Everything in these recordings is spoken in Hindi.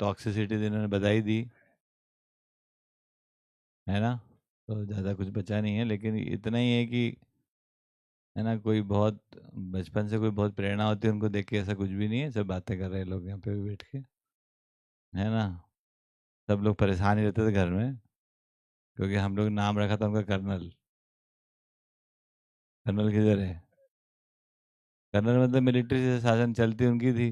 टॉक्सिसिटी इन्होंने बताई दी है ना। तो ज़्यादा कुछ बचा नहीं है, लेकिन इतना ही है कि है ना, कोई बहुत बचपन से कोई बहुत प्रेरणा होती है उनको देख के, ऐसा कुछ भी नहीं है। सब बातें कर रहे हैं लोग यहाँ पे भी बैठ के, है ना। सब लोग परेशान ही रहते थे घर में, क्योंकि हम लोग नाम रखा था उनका कर्नल। कर्नल किधर है? कर्नल मतलब मिलिट्री से शासन चलती उनकी थी,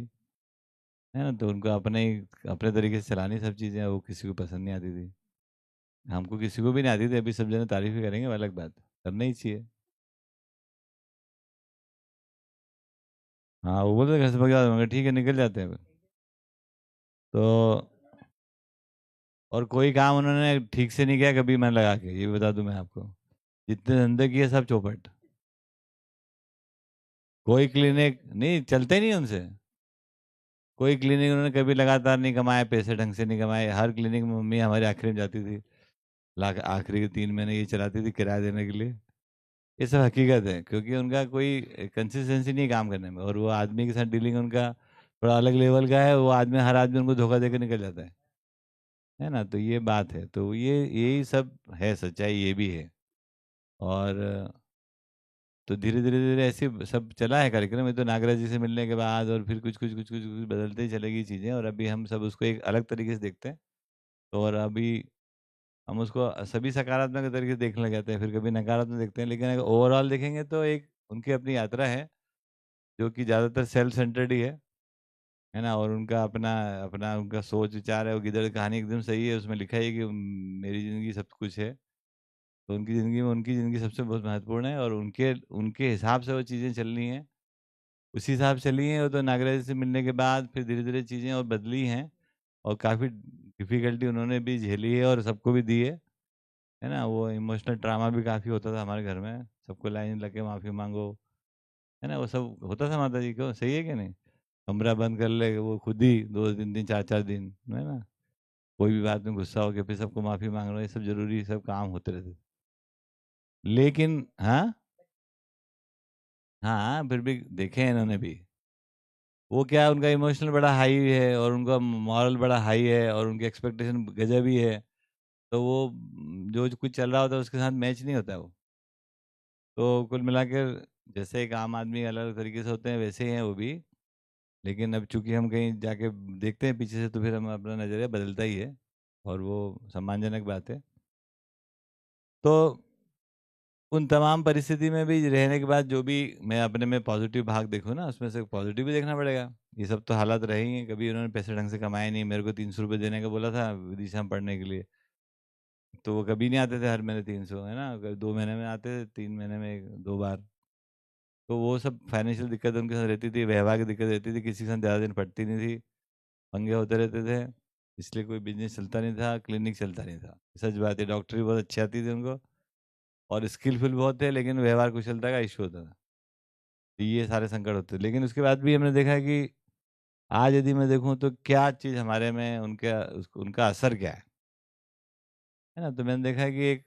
है ना। तो उनको अपने ही अपने तरीके से चलानी सब चीज़ें, वो किसी को पसंद नहीं आती थी। हमको किसी को भी नहीं आती थी, अभी सब जने तारीफ ही करेंगे, वो अलग बात है, करना ही चाहिए। हाँ, वो बोलते घर से भगा दूंगा, ठीक है, निकल जाते हैं फिर। तो और कोई काम उन्होंने ठीक से नहीं किया कभी, मन लगा के, ये बता दूं मैं आपको। जितने धंधे किए सब चौपट। कोई क्लिनिक नहीं चलते ही नहीं उनसे। कोई क्लिनिक उन्होंने कभी लगातार नहीं कमाए, पैसे ढंग से नहीं कमाए। हर क्लिनिक में मम्मी हमारी आखिरी में जाती थी, लाख आखिरी के 3 महीने ये चलाती थी किराया देने के लिए। ये सब हकीकत है, क्योंकि उनका कोई कंसिस्टेंसी नहीं है काम करने में, और वो आदमी के साथ डीलिंग उनका थोड़ा अलग लेवल का है। वो आदमी, हर आदमी उनको धोखा देकर निकल जाता है ना। तो ये बात है, तो ये यही सब है, सच्चाई ये भी है। और तो धीरे धीरे धीरे ऐसे सब चला है कार्यक्रम। ये तो नागराज जी से मिलने के बाद और फिर कुछ बदलते ही चलेगी चीज़ें, और अभी हम सब उसको एक अलग तरीके से देखते हैं। तो और अभी हम उसको सभी सकारात्मक तरीके से देखने लग जाते हैं, फिर कभी नकारात्मक देखते हैं। लेकिन अगर ओवरऑल देखेंगे तो एक उनकी अपनी यात्रा है, जो कि ज़्यादातर सेल्फ सेंटर्ड ही है ना। और उनका अपना अपना उनका सोच विचार है। वो गिदड़ कहानी एकदम सही है, उसमें लिखा है कि मेरी ज़िंदगी सब कुछ है। तो उनकी ज़िंदगी में उनकी ज़िंदगी सबसे बहुत महत्वपूर्ण है, और उनके उनके हिसाब से वो चीज़ें चलनी हैं, उसी हिसाब से चली हैं। वो तो नागराज से मिलने के बाद फिर धीरे धीरे चीज़ें और बदली हैं, और काफ़ी डिफ़िकल्टी उन्होंने भी झेली है और सबको भी दी है ना। वो इमोशनल ड्रामा भी काफ़ी होता था हमारे घर में, सबको लाइन लग के माफ़ी मांगो, है ना। वो सब होता था माता जी को, सही है कि नहीं। कमरा बंद कर ले वो खुद ही 2 दिन 3 दिन 4 4 दिन, है ना। कोई भी बात में गुस्सा हो गया फिर सबको माफ़ी मांग लो, ये सब जरूरी सब काम होते रहते थे। लेकिन हाँ, हाँ फिर भी देखे हैं इन्होंने भी। वो क्या, उनका इमोशनल बड़ा हाई है, और उनका मॉरल बड़ा हाई है, और उनकी एक्सपेक्टेशन गजब ही है। तो वो जो कुछ चल रहा होता है उसके साथ मैच नहीं होता है वो। तो कुल मिलाकर जैसे एक आम आदमी अलग अलग तरीके से होते हैं, वैसे ही हैं वो भी। लेकिन अब चूंकि हम कहीं जाके देखते हैं पीछे से, तो फिर हम अपना नज़रिया बदलता ही है, और वो सम्मानजनक बात है। तो उन तमाम परिस्थिति में भी रहने के बाद जो भी मैं अपने में पॉजिटिव भाग देखूँ ना, उसमें से पॉजिटिव भी देखना पड़ेगा। ये सब तो हालात रहे ही हैं, कभी उन्होंने पैसे ढंग से कमाए नहीं। मेरे को 300 रुपये देने का बोला था विदिशा में पढ़ने के लिए, तो वो कभी नहीं आते थे हर महीने 300, है ना। 2 महीने में आते थे, 3 महीने में 2 बार। तो वो सब फाइनेंशियल दिक्कत उनके साथ रहती थी, व्यवहार की दिक्कत रहती थी, किसी के साथ ज़्यादा दिन पड़ती नहीं थी, पंगे होते रहते थे। इसलिए कोई बिजनेस चलता नहीं था, क्लिनिक चलता नहीं था। सच बात है, डॉक्टरी बहुत अच्छी आती थी उनको, और स्किलफुल बहुत थे, लेकिन व्यवहार कुशलता का इशू होता था। तो ये सारे संकट होते थे। लेकिन उसके बाद भी हमने देखा है कि आज यदि मैं देखूं तो क्या चीज़ हमारे में उनका असर क्या है ना। तो मैंने देखा है कि एक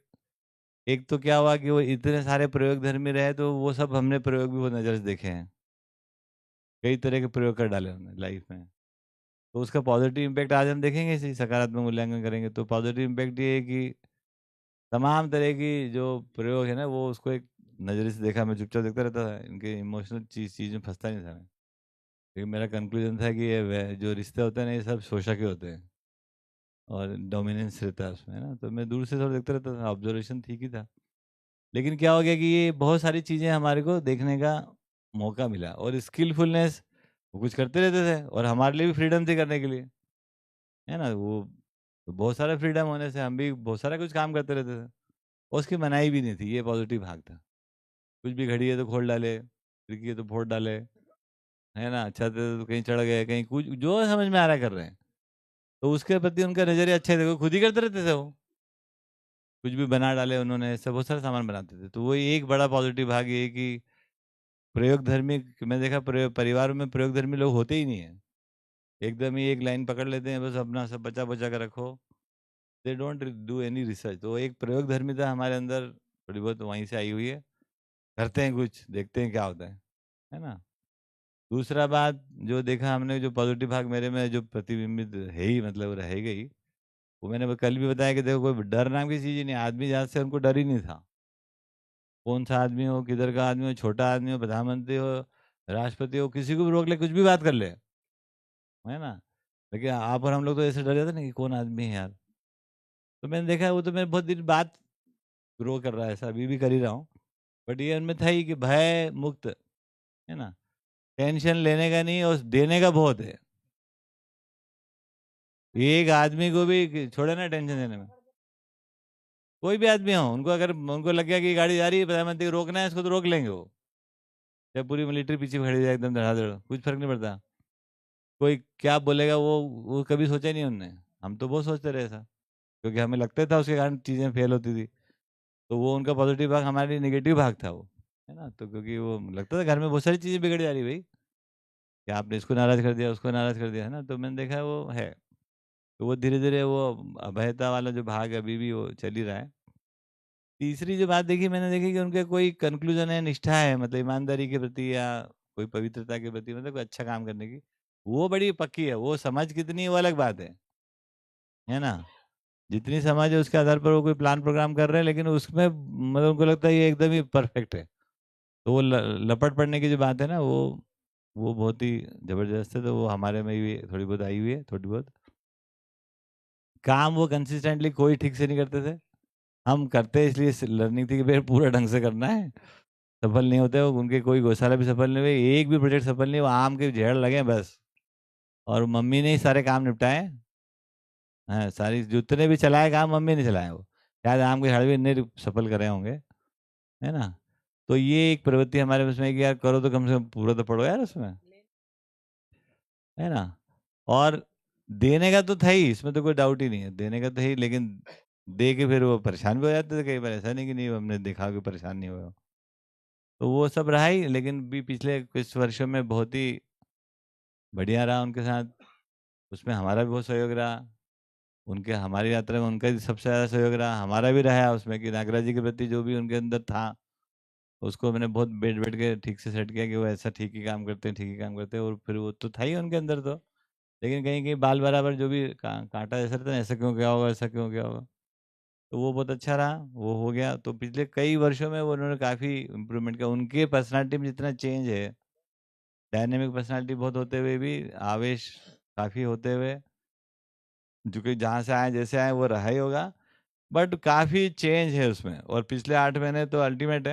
एक तो क्या हुआ कि वो इतने सारे प्रयोग धर्मी रहे, तो वो सब हमने प्रयोग भी वो नज़र से देखे हैं। कई तरह के प्रयोग कर डाले हमने लाइफ में। तो उसका पॉजिटिव इम्पैक्ट आज हम देखेंगे, इसी सकारात्मक मूल्यांकन करेंगे तो पॉजिटिव इम्पैक्ट ये है कि तमाम तरह की जो प्रयोग है ना, वो उसको एक नज़रिए से देखा। मैं चुपचाप देखता रहता था, इनके इमोशनल चीज़ में फंसता नहीं था मैं। लेकिन मेरा कंक्लूजन था कि जो रिश्ते होते हैं ना, ये सब शोषक के होते हैं, और डोमिनेंस रहता है उसमें, है ना। तो मैं दूर से थोड़ा देखता रहता था, ऑब्जर्वेशन ठीक ही था। लेकिन क्या हो गया कि ये बहुत सारी चीज़ें हमारे को देखने का मौका मिला, और स्किलफुलनेस, वो कुछ करते रहते थे, और हमारे लिए भी फ्रीडम थी करने के लिए, है ना। वो तो बहुत सारा फ्रीडम होने से हम भी बहुत सारा कुछ काम करते रहते थे, और उसकी मनाही भी नहीं थी। ये पॉजिटिव भाग था। कुछ भी घड़ी है तो खोल डाले, खिड़की है तो फोड़ डाले, है ना। छत है तो कहीं चढ़ गए, कहीं कुछ जो समझ में आ रहा है कर रहे हैं। तो उसके प्रति उनका नजरिया अच्छा है, देखो खुद ही करते रहते थे वो। कुछ भी बना डाले उन्होंने, ऐसा बहुत सारा सामान बनाते थे। तो वो एक बड़ा पॉजिटिव भाग ये है कि प्रयोग धर्मी, मैं देखा परिवार में प्रयोग धर्मी लोग होते ही नहीं है। एकदम ही एक लाइन पकड़ लेते हैं, बस अपना सब बचा बचा कर रखो। They don't do any research. तो एक प्रयोग धर्मिता हमारे अंदर थोड़ी बहुत वहीं से आई हुई है। करते हैं कुछ, देखते हैं क्या होता है ना। दूसरा बात जो देखा हमने, जो पॉजिटिव भाग मेरे में जो प्रतिबिंबित है ही, मतलब रह गई, वो मैंने कल भी बताया कि देखो कोई डर नाम की चीज़ ही नहीं, आदमी जात से उनको डर ही नहीं था। कौन सा आदमी हो, किधर का आदमी हो, छोटा आदमी हो, प्रधानमंत्री हो, राष्ट्रपति हो, किसी को भी रोक ले, कुछ भी बात कर ले, है ना। लेकिन आप और हम लोग तो ऐसे डर जाते ना कि कौन आदमी है यार। तो मैंने देखा वो तो मैं बहुत दिन बाद ग्रो कर रहा है, ऐसा अभी भी कर ही रहा हूँ। बट ये उनमें था ही कि भय मुक्त, है ना, टेंशन लेने का नहीं और देने का बहुत है। एक आदमी को भी छोड़े ना टेंशन देने में, कोई भी आदमी हो, उनको अगर उनको लग गया कि गाड़ी जा रही है, प्रधानमंत्री को रोकना है इसको, तो रोक लेंगे वो। जब पूरी मिलिट्री पीछे खड़ी है एकदम धड़ाधड़, कुछ फर्क नहीं पड़ता। कोई क्या बोलेगा वो कभी सोचा ही नहीं उनने। हम तो बहुत सोचते रहे ऐसा, क्योंकि हमें लगता था उसके कारण चीज़ें फेल होती थी। तो वो उनका पॉजिटिव भाग, हमारे नेगेटिव भाग था वो, है ना। तो क्योंकि वो लगता था घर में बहुत सारी चीज़ें बिगड़ जा रही भाई, कि आपने इसको नाराज़ कर दिया, उसको नाराज़ कर दिया, है ना। तो मैंने देखा वो है। तो वो धीरे धीरे वो अभयता वाला जो भाग है, अभी भी वो चल ही रहा है। तीसरी जो बात देखी मैंने, देखी कि उनके कोई कंक्लूजन है, निष्ठा है, मतलब ईमानदारी के प्रति या कोई पवित्रता के प्रति, मतलब कोई अच्छा काम करने की, वो बड़ी पक्की है। वो समझ कितनी है वो अलग बात है ना। जितनी समझ है उसके आधार पर वो कोई प्लान प्रोग्राम कर रहे हैं, लेकिन उसमें मतलब उनको लगता है ये एकदम ही परफेक्ट है। तो वो लपट पड़ने की जो बात है ना, वो बहुत ही जबरदस्त है। तो वो हमारे में भी थोड़ी बहुत आई हुई है, थोड़ी बहुत। काम वो कंसिस्टेंटली कोई ठीक से नहीं करते थे, हम करते इसलिए लर्निंग थी कि भाई पूरा ढंग से करना है। सफल नहीं होते वो, उनके कोई गौशाला भी सफल नहीं हुए, एक भी प्रोजेक्ट सफल नहीं, वो आम के झेड़ लगे बस। और मम्मी ने ही सारे काम निपटाए। हाँ, सारी जितने भी चलाए काम मम्मी ने चलाए। वो शायद आम के झाड़ भी इतने सफल करे होंगे, है ना। तो ये एक प्रवृत्ति हमारे उसमें है कि यार करो तो कम से कम पूरा तो पढ़ो यार उसमें, है ना। और देने का तो था ही, इसमें तो कोई डाउट ही नहीं है, देने का तो ही। लेकिन दे के फिर वो परेशान भी हो जाते थे कई बार, ऐसा नहीं कि नहीं हमने देखा कि परेशान नहीं हुए हो। तो वो सब रहा ही, लेकिन भी पिछले कुछ वर्षों में बहुत ही बढ़िया रहा उनके साथ। उसमें हमारा भी बहुत सहयोग रहा, उनके हमारी यात्रा में उनका भी सबसे ज़्यादा सहयोग रहा, हमारा भी रहा उसमें, कि नागराज जी के प्रति जो भी उनके अंदर था, उसको मैंने बहुत बैठ बैठ के ठीक से सेट किया कि वो ऐसा ठीक ही काम करते हैं, ठीक ही काम करते हैं। और फिर वो तो था ही उनके अंदर तो, लेकिन कहीं कहीं बाल बराबर जो भी कांटा जैसा रहता है, ऐसा क्यों क्या होगा, ऐसा क्यों क्या होगा। तो वो बहुत अच्छा रहा, वो हो गया। तो पिछले कई वर्षों में वो उन्होंने काफ़ी इम्प्रूवमेंट किया। उनके पर्सनालिटी में जितना चेंज है, डायनेमिक पर्सनालिटी बहुत होते हुए भी, आवेश काफ़ी होते हुए, जो कि जहाँ से आए जैसे आए वो रहा ही होगा, बट काफ़ी चेंज है उसमें। और पिछले 8 महीने तो अल्टीमेट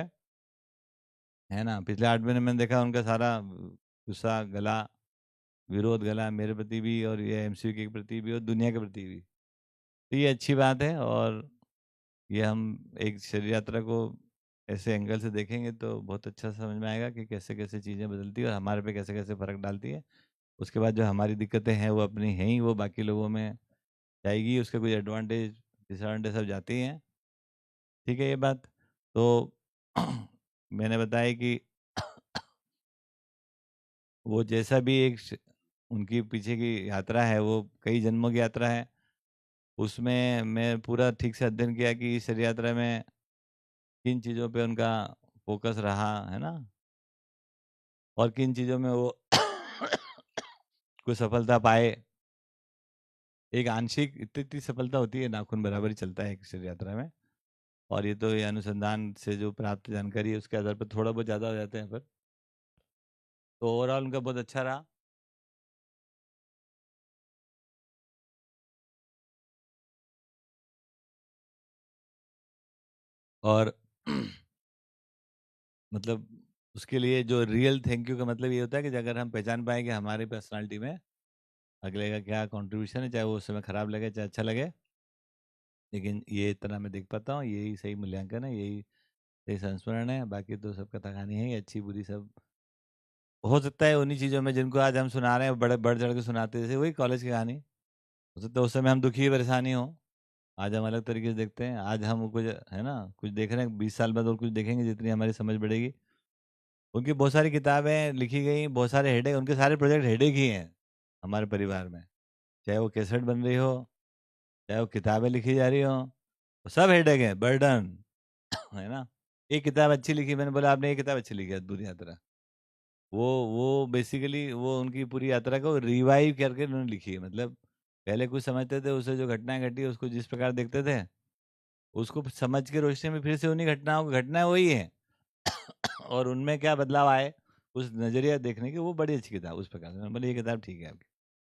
है ना। पिछले 8 महीने मैंने देखा उनका सारा गुस्सा गला, विरोध गला, मेरे प्रति भी और ये एमसीयू के प्रति भी और दुनिया के प्रति भी। तो ये अच्छी बात है। और ये हम एक शरीर यात्रा को ऐसे एंगल से देखेंगे तो बहुत अच्छा समझ में आएगा कि कैसे कैसे चीज़ें बदलती है और हमारे पे कैसे कैसे फ़र्क डालती है। उसके बाद जो हमारी दिक्कतें हैं वो अपनी हैं ही, वो बाकी लोगों में जाएगी, उसके कुछ एडवांटेज डिसएडवांटेज सब जाते ही हैं। ठीक है ये बात। तो मैंने बताया कि वो जैसा भी उनकी पीछे की यात्रा है, वो कई जन्मों की यात्रा है। उसमें मैं पूरा ठीक से अध्ययन किया कि इस शरीर यात्रा में किन चीज़ों पे उनका फोकस रहा, है ना। और किन चीज़ों में वो कोई सफलता पाए। एक आंशिक इतनी इतनी सफलता होती है, नाखून बराबर ही चलता है एक शरीर यात्रा में। और ये तो ये अनुसंधान से जो प्राप्त जानकारी है उसके आधार पर थोड़ा बहुत ज़्यादा हो जाते हैं पर। तो ओवरऑल उनका बहुत अच्छा रहा। और मतलब उसके लिए जो रियल थैंक यू का मतलब ये होता है कि अगर हम पहचान पाए कि हमारी पर्सनालिटी में अगले का क्या कंट्रीब्यूशन है, चाहे वो उस समय खराब लगे चाहे अच्छा लगे, लेकिन ये इतना मैं देख पाता हूँ, यही सही मूल्यांकन है, यही सही संस्मरण है। बाकी तो सबका कहानी है, ये अच्छी बुरी सब हो सकता है उन्हीं चीज़ों में जिनको आज हम सुना रहे हैं बड़े बढ़ चढ़ के सुनाते हैं, जैसे वही कॉलेज की कहानी। हो सकता है उस समय हम दुखी परेशानी हो, आज हम अलग तरीके से देखते हैं। आज हम कुछ, है ना, कुछ देख रहे हैं, 20 साल बाद और कुछ देखेंगे, जितनी हमारी समझ बढ़ेगी। उनकी बहुत सारी किताबें लिखी गई, बहुत सारे हेडेक, उनके सारे प्रोजेक्ट हेडेक ही हैं हमारे परिवार में। चाहे वो कैसेट बन रही हो, चाहे वो किताबें लिखी जा रही हो, वो सब हेडेक है, बर्डन है ना। एक किताब अच्छी लिखी, मैंने बोला आपने एक किताब अच्छी लिखी, अद्भुत यात्रा। वो बेसिकली वो उनकी पूरी यात्रा को रिवाइव करके उन्होंने लिखी है। मतलब पहले कुछ समझते थे, उससे जो घटनाएं घटी उसको जिस प्रकार देखते थे, उसको समझ के रोशनी में फिर से उन्हीं घटनाओं की घटनाएं वही है और उनमें क्या बदलाव आए उस नजरिया देखने की, वो बड़ी अच्छी किताब उस प्रकार से। मैंने बोला ये किताब ठीक है आपकी,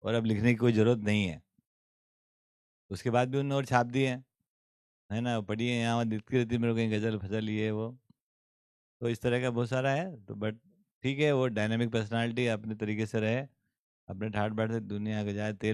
और अब लिखने की कोई जरूरत नहीं है। उसके बाद भी उन्होंने और छाप दिए है ना, पढ़ी है, यहाँ दिखती रहती है मेरे को कहीं गजल फजल ये वो। तो इस तरह का बहुत सारा है, तो बट ठीक है, वो डायनेमिक पर्सनालिटी अपने तरीके से रहे, अपने ठाट बाट से दुनिया आगे जाए।